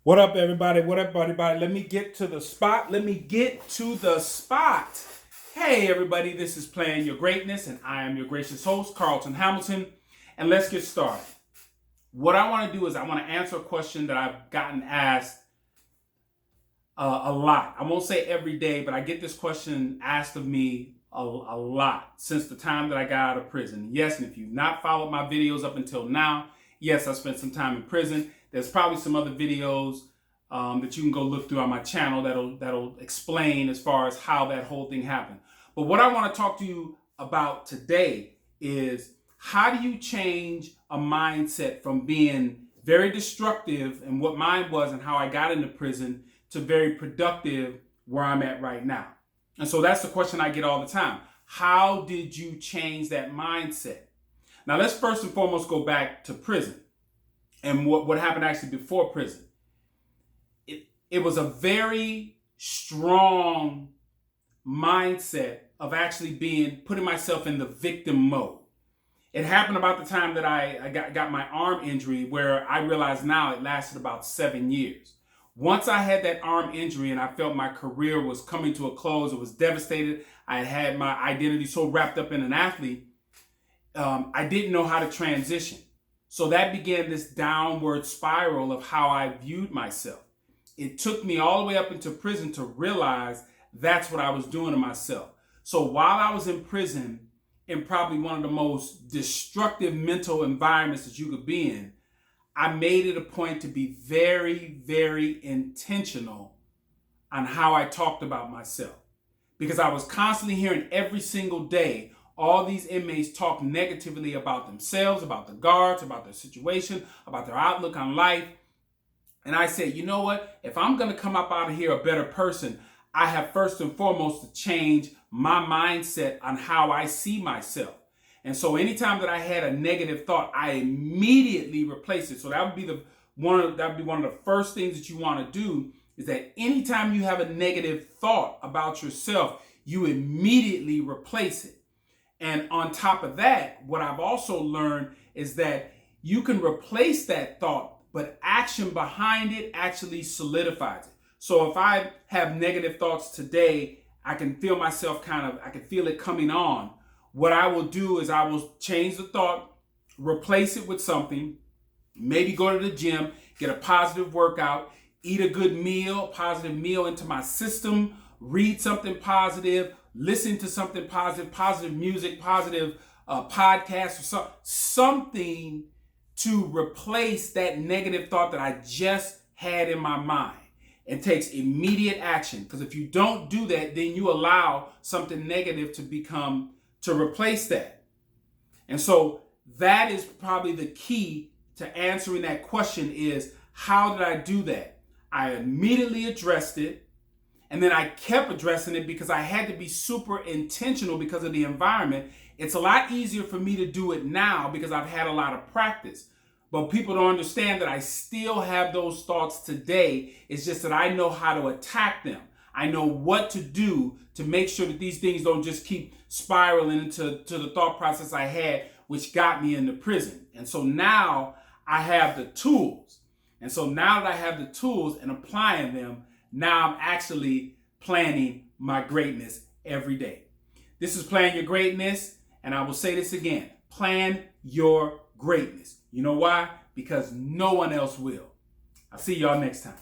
What up, everybody? What up, everybody? Let me get to the spot. Hey, everybody, this is Playing Your Greatness, and I am your gracious host, Carlton Hamilton. And let's get started. What I want to do is I want to answer a question that I've gotten asked a lot. I won't say every day, but I get this question asked of me a lot since the time that I got out of prison. Yes, and if you've not followed my videos up until now, yes, I spent some time in prison. There's probably some other videos that you can go look through on my channel that'll explain as far as how that whole thing happened. But what I want to talk to you about today is how do you change a mindset from being very destructive and what mine was and how I got into prison to very productive where I'm at right now. And so that's the question I get all the time. How did you change that mindset? Now let's first and foremost go back to prison and what happened actually before prison. It was a very strong mindset of actually putting myself in the victim mode. It happened about the time that I got my arm injury, where I realize now it lasted about 7 years. Once I had that arm injury and I felt my career was coming to a close, it was devastated. I had my identity so wrapped up in an athlete, I didn't know how to transition. So that began this downward spiral of how I viewed myself. It took me all the way up into prison to realize that's what I was doing to myself. So while I was in prison, in probably one of the most destructive mental environments that you could be in, I made it a point to be very, very intentional on how I talked about myself. Because I was constantly hearing every single day all these inmates talk negatively about themselves, about the guards, about their situation, about their outlook on life. And I said, you know what? If I'm going to come up out of here a better person, I have first and foremost to change my mindset on how I see myself. And so anytime that I had a negative thought, I immediately replaced it. So that would be one of the first things that you want to do, is that anytime you have a negative thought about yourself, you immediately replace it. And on top of that, what I've also learned is that you can replace that thought, but action behind it actually solidifies it. So if I have negative thoughts today, I can feel myself I can feel it coming on. What I will do is I will change the thought, replace it with something, maybe go to the gym, get a positive workout, eat a good meal, positive meal into my system, read something positive, listen to something positive, positive music, positive podcast, or something to replace that negative thought that I just had in my mind. It takes immediate action, because if you don't do that, then you allow something negative to replace that. And so that is probably the key to answering that question is, how did I do that? I immediately addressed it, and then I kept addressing it because I had to be super intentional because of the environment. It's a lot easier for me to do it now because I've had a lot of practice. But people don't understand that I still have those thoughts today. It's just that I know how to attack them. I know what to do to make sure that these things don't just keep spiraling into the thought process I had, which got me into prison. And so now I have the tools. And so now that I have the tools and applying them, now I'm actually planning my greatness every day. This is Plan Your Greatness, and I will say this again. Plan your greatness. You know why? Because no one else will. I'll see y'all next time.